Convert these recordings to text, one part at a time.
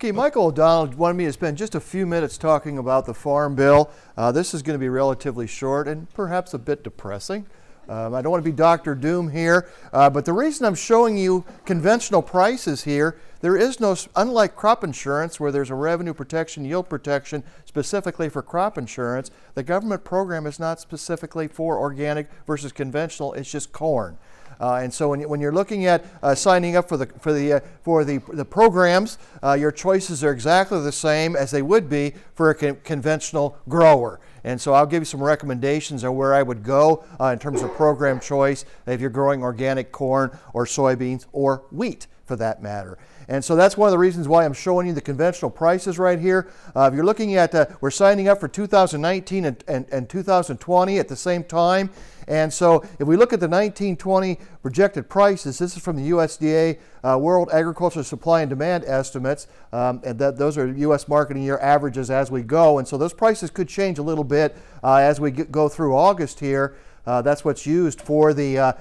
Okay, Michael O'Donnell wanted me to spend just a few minutes talking about the Farm Bill. This is going to be relatively short and perhaps a bit depressing. I don't want to be Dr. Doom here, but the reason I'm showing you conventional prices here, there is no, unlike crop insurance where there's a revenue protection, yield protection specifically for crop insurance, the government program is not specifically for organic versus conventional, it's just corn. And so when you're looking at signing up for the programs, your choices are exactly the same as they would be for a conventional grower. And so I'll give you some recommendations on where I would go in terms of program choice if you're growing organic corn or soybeans or wheat for that matter. And so that's one of the reasons why I'm showing you the conventional prices right here. If you're looking at, we're signing up for 2019 and 2020 at the ssame time. And so if we look at the 1920 projected prices, this is from the USDA World Agricultural Supply and Demand estimates, and those are U.S. marketing year averages as we go. And so those prices could change a little bit as we go through August here. That's what's used for the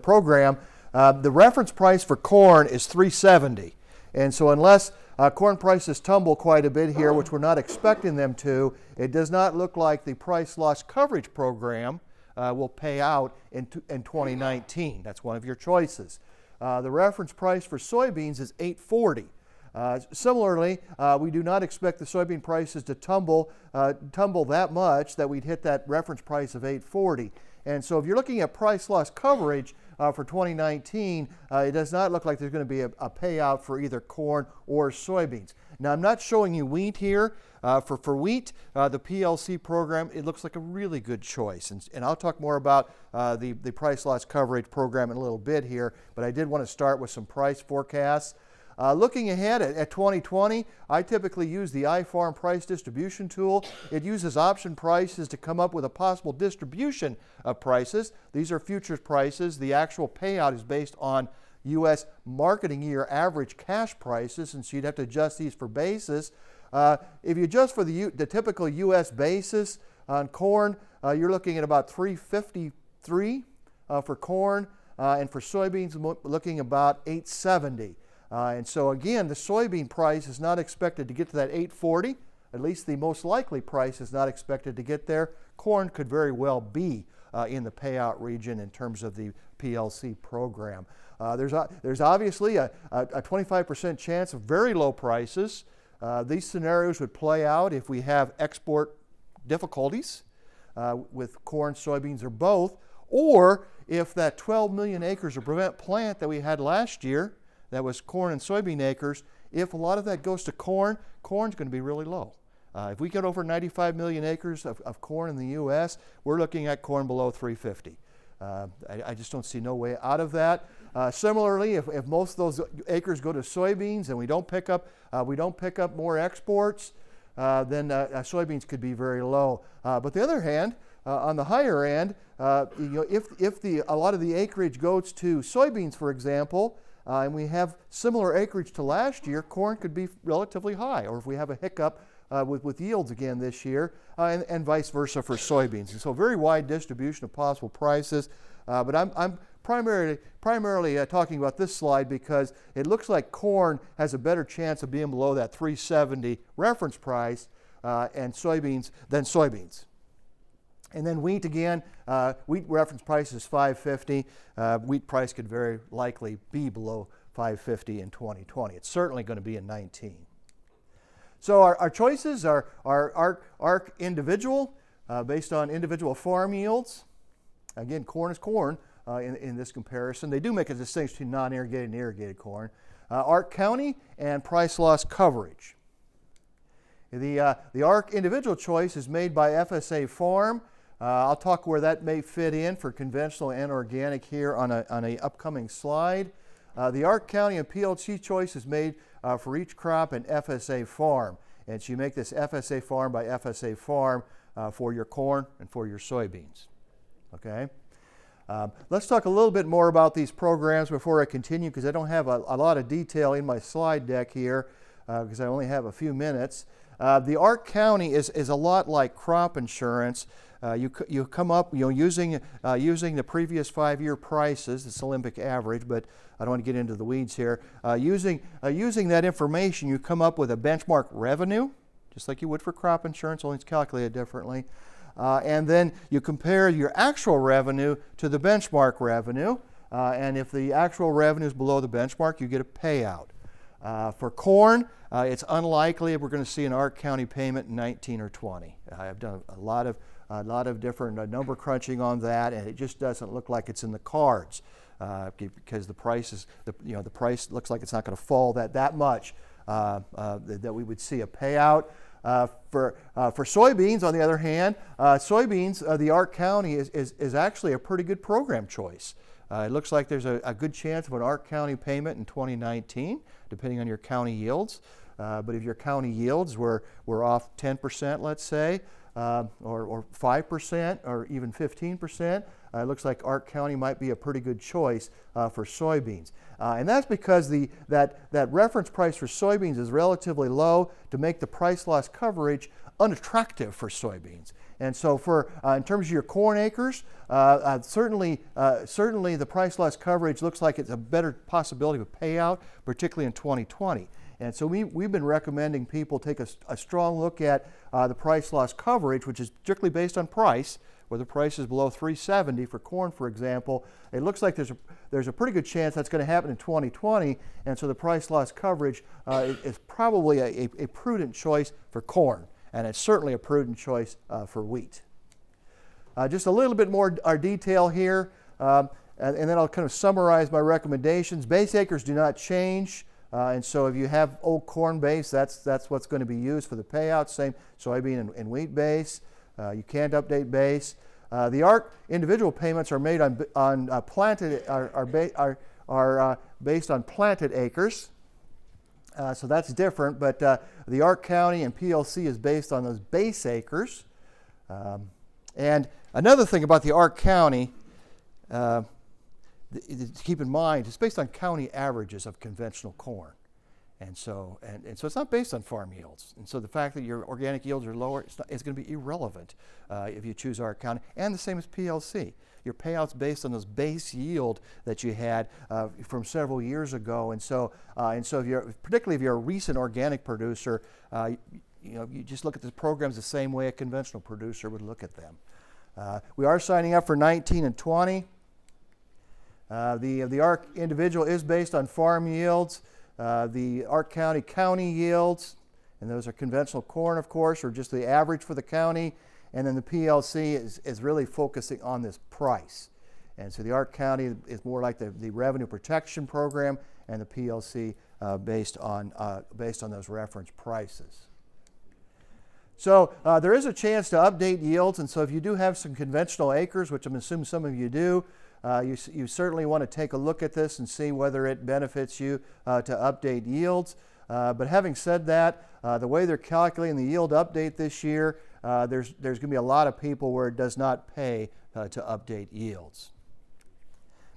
program. The reference price for corn is $3.70, and so unless corn prices tumble quite a bit here, which we're not expecting them to, it does not look like the price loss coverage program will pay out in 2019. That's one of your choices. The reference price for soybeans is $8.40. Similarly, we do not expect the soybean prices to tumble that much that we'd hit that reference price of $8.40. And so if you're looking at price loss coverage for 2019, it does not look like there's going to be a payout for either corn or soybeans. Now, I'm not showing you wheat here. For wheat, the PLC program, it looks like a really good choice. And I'll talk more about the price loss coverage program in a little bit here, but I did want to start with some price forecasts. Looking ahead at 2020, I typically use the iFarm price distribution tool. It uses option prices to come up with a possible distribution of prices. These are futures prices. The actual payout is based on U.S. marketing year average cash prices, and so you'd have to adjust these for basis. If you adjust for the typical U.S. basis on corn, you're looking at about $3.53 for corn, and for soybeans, looking about $8.70. And so again, the soybean price is not expected to get to that $8.40. At least the most likely price is not expected to get there. Corn could very well be in the payout region in terms of the PLC program. There's obviously a 25% chance of very low prices. These scenarios would play out if we have export difficulties with corn, soybeans, or both, or if that 12 million acres of prevent plant that we had last year, that was corn and soybean acres, if a lot of that goes to corn, corn's going to be really low. If we get over 95 million acres of corn in the U.S., we're looking at corn below 350. I just don't see no way out of that. Similarly, if most of those acres go to soybeans and we don't pick up more exports, then soybeans could be very low. But the other hand, on the higher end, if a lot of the acreage goes to soybeans, for example, and we have similar acreage to last year, corn could be relatively high. Or if we have a hiccup with yields again this year, and vice versa for soybeans. And so very wide distribution of possible prices. But I'm primarily talking about this slide because it looks like corn has a better chance of being below that 370 reference price and soybeans than soybeans. And then wheat again, wheat reference price is $5.50. Wheat price could very likely be below $5.50 in 2020. It's certainly going to be in 19. So our choices are ARC individual based on individual farm yields. Again, corn is corn in this comparison. They do make a distinction between non-irrigated and irrigated corn. ARC county and price loss coverage. The ARC individual choice is made by FSA Farm. I'll talk where that may fit in for conventional and organic here on a upcoming slide. The ARC County and PLC choice is made for each crop and FSA Farm. And so you make this FSA Farm by FSA Farm for your corn and for your soybeans. Okay? Let's talk a little bit more about these programs before I continue, because I don't have a lot of detail in my slide deck here because I only have a few minutes. The ARC County is a lot like crop insurance. you come up, using the previous 5-year prices. It's Olympic average, but I don't want to get into the weeds here. Using that information, you come up with a benchmark revenue, just like you would for crop insurance, only it's calculated differently. And then you compare your actual revenue to the benchmark revenue. And if the actual revenue is below the benchmark, you get a payout. For corn, it's unlikely we're going to see an Ark County payment in 19 or 20. I've done a lot of different number crunching on that, and it just doesn't look like it's in the cards because the price looks like it's not going to fall that much that we would see a payout. For soybeans, on the other hand, the Ark County is actually a pretty good program choice. It looks like there's a good chance of an Ark County payment in 2019, depending on your county yields. But if your county yields were off 10%, let's say, or 5%, or even 15%, it looks like Ark County might be a pretty good choice for soybeans. And that's because that reference price for soybeans is relatively low to make the price loss coverage unattractive for soybeans. And so in terms of your corn acres, certainly the price loss coverage looks like it's a better possibility of a payout, particularly in 2020. And so we've been recommending people take a strong look at the price loss coverage, which is strictly based on price. Where the price is below 370 for corn, for example, it looks like there's a pretty good chance that's going to happen in 2020, and so the price loss coverage is probably a prudent choice for corn, and it's certainly a prudent choice for wheat. Just a little bit more detail here, and then I'll kind of summarize my recommendations. Base acres do not change, and so if you have old corn base, that's what's going to be used for the payout. Same soybean and wheat base. You can't update base. The Ark individual payments are made on planted are based on planted acres, so that's different. But the Ark County and PLC is based on those base acres. And another thing about the Ark County to keep in mind, it's based on county averages of conventional corn. And so it's not based on farm yields. And so the fact that your organic yields are lower, it's going to be irrelevant if you choose Ark County. And the same as PLC. Your payouts based on those base yield that you had from several years ago. And so particularly if you're a recent organic producer, you just look at the programs the same way a conventional producer would look at them. We are signing up for 19 and 20. The Ark individual is based on farm yields. The Ark County yields, and those are conventional corn, of course, or just the average for the county. And then the PLC is really focusing on this price. And so the Ark County is more like the revenue protection program, and the PLC based on those reference prices. So there is a chance to update yields, and so if you do have some conventional acres, which I'm assuming some of you do, you certainly want to take a look at this and see whether it benefits you to update yields. But having said that, the way they're calculating the yield update this year, there's going to be a lot of people where it does not pay to update yields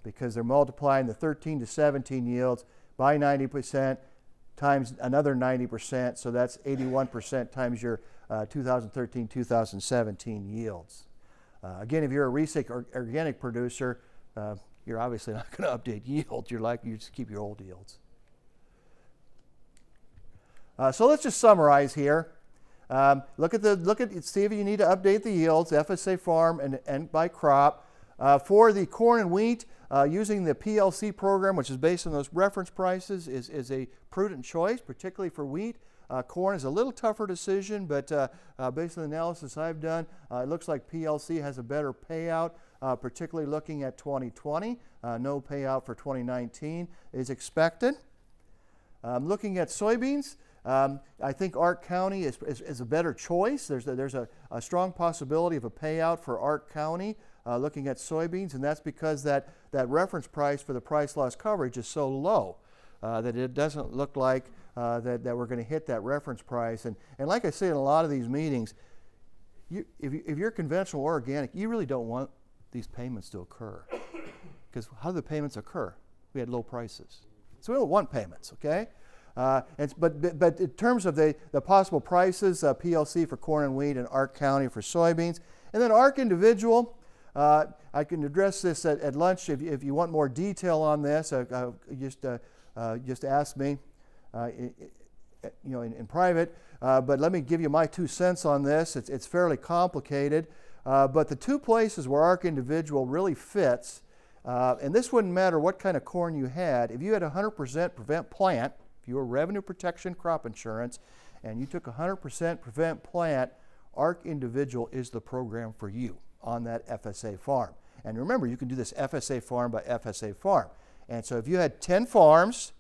because they're multiplying the 13 to 17 yields by 90% times another 90%, so that's 81% times your 2013-2017 yields. Again, if you're a recent organic producer, you're obviously not going to update yields. You just keep your old yields. So let's just summarize here. Look at see if you need to update the yields, FSA farm and by crop. For the corn and wheat, using the PLC program, which is based on those reference prices, is a prudent choice, particularly for wheat. Corn is a little tougher decision, but based on the analysis I've done, it looks like PLC has a better payout, particularly looking at 2020. No payout for 2019 is expected. Looking at soybeans, I think Ark County is a better choice. There's a strong possibility of a payout for Ark County looking at soybeans, and that's because that reference price for the price loss coverage is so low that it doesn't look like that we're going to hit that reference price. And like I say in a lot of these meetings, if you're conventional or organic, you really don't want these payments to occur. Because how do the payments occur? We had low prices. So we don't want payments, okay? But in terms of the possible prices, PLC for corn and wheat and ARC County for soybeans. And then ARC individual, I can address this at lunch if you want more detail on this. Just ask me in private. But let me give you my 2 cents on this. It's fairly complicated. But the two places where ARC individual really fits, and this wouldn't matter what kind of corn you had. If you had 100% prevent plant, if you were revenue protection crop insurance, and you took 100% prevent plant, ARC individual is the program for you on that FSA farm. And remember, you can do this FSA farm by FSA farm. And so if you had 10 farms,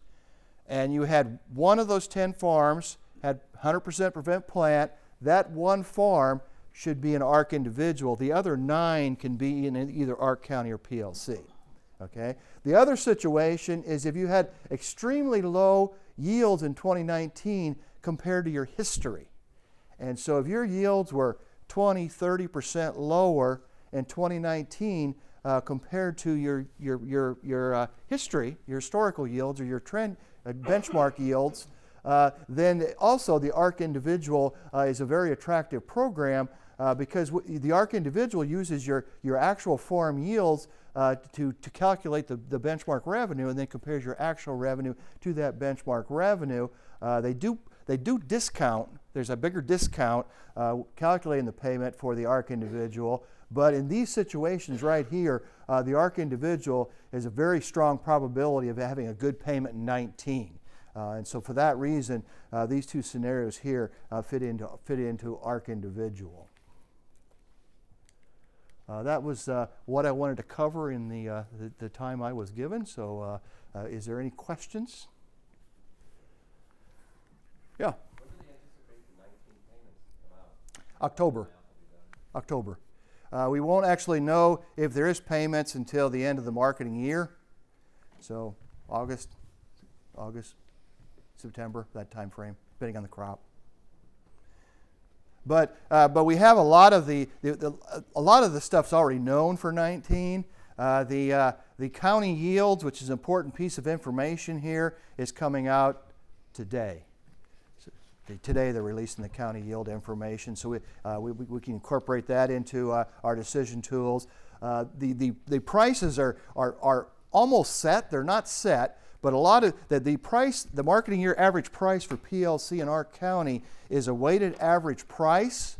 and you had one of those 10 farms had 100% prevent plant, that one farm should be an ARC individual. The other 9 can be in either ARC County or PLC. Okay? The other situation is if you had extremely low yields in 2019 compared to your history. And so if your yields were 20, 30% lower in 2019 compared to your history, your historical yields or your trend benchmark yields, then also the ARC individual is a very attractive program because the ARC individual uses your actual farm yields to calculate the benchmark revenue and then compares your actual revenue to that benchmark revenue. They do discount. There's a bigger discount calculating the payment for the ARC individual. But in these situations right here, the ARC individual is a very strong probability of having a good payment in 19. And so for that reason, these two scenarios here fit into ARC individual. That was what I wanted to cover in the time I was given. So is there any questions? Yeah. When do they anticipate the 19 payments to come out? October. We won't actually know if there is payments until the end of the marketing year. So August, September, that time frame, depending on the crop. But we have a lot of the stuff's already known for 19. The county yields, which is an important piece of information here, is coming out today. Today they're releasing the county yield information, so we can incorporate that into our decision tools. The prices are almost set. They're not set, but a lot of the marketing year average price for PLC and ARC County is a weighted average price.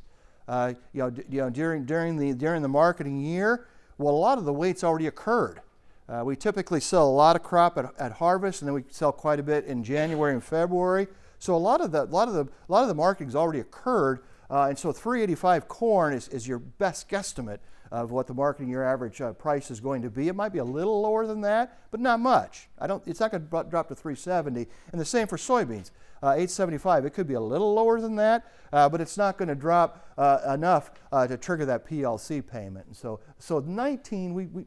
During the marketing year, well, a lot of the weight's already occurred. We typically sell a lot of crop at harvest, and then we sell quite a bit in January and February. So a lot of the marketing's already occurred, and so 385 corn is your best guesstimate of what the marketing year average price is going to be. It might be a little lower than that, but not much. It's not going to drop to 370. And the same for soybeans, 875. It could be a little lower than that, but it's not going to drop enough to trigger that PLC payment. And so 19,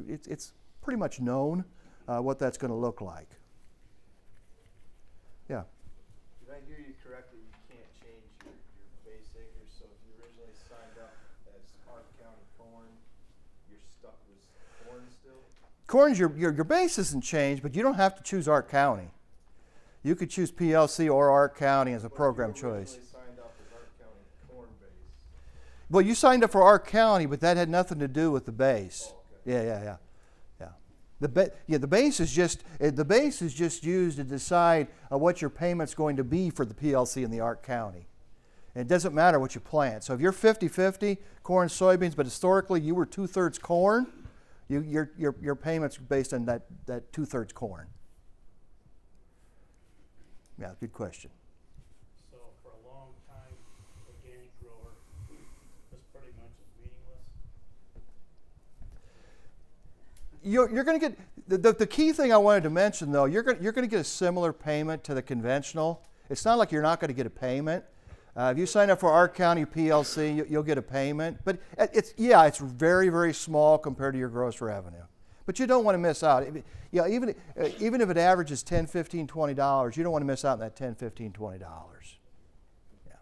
it's pretty much known what that's going to look like. Yeah. Did I hear you correctly? You can't change your base acres. So if you originally signed up as ARC County corn, you're stuck with corn still? Corn's your base isn't changed, but you don't have to choose ARC County. You could choose PLC or ARC County as a program choice. You signed up as ARC County corn base. Well, you signed up for ARC County, but that had nothing to do with the base. Oh, okay. Yeah. The base is just used to decide what your payment's going to be for the PLC and the ARC County. And it doesn't matter what you plant. So if you're 50-50 corn, soybeans, but historically you were 2/3 corn, your payment's based on that 2/3 corn. Yeah, good question. So for a long time, organic grower was pretty much meaningless. You're going to get the key thing I wanted to mention though. You're going to get a similar payment to the conventional. It's not like you're not going to get a payment. If you sign up for ARC County PLC, you'll get a payment. But it's very, very small compared to your gross revenue. But you don't want to miss out. Even if it averages $10, $15, $20, you don't want to miss out on that $10, $15, $20. Yeah.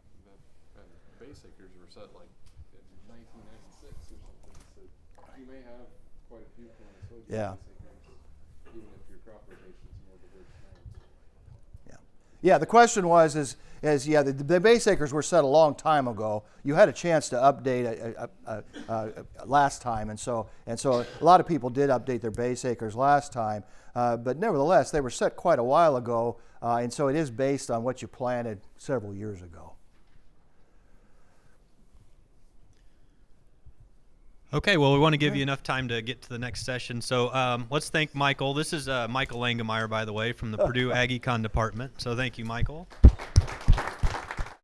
And base acres were set like in 1996 or something. So you may have quite a few corn and soybean Yeah. base acres, even if your crop rotation is more diverse now. Yeah, the question was the base acres were set a long time ago. You had a chance to update last time, and so a lot of people did update their base acres last time. But nevertheless, they were set quite a while ago, and so it is based on what you planted several years ago. Okay, well, we want to give you enough time to get to the next session. So let's thank Michael. This is Michael Langemeier, by the way, from the Purdue Ag Econ Department. So thank you, Michael.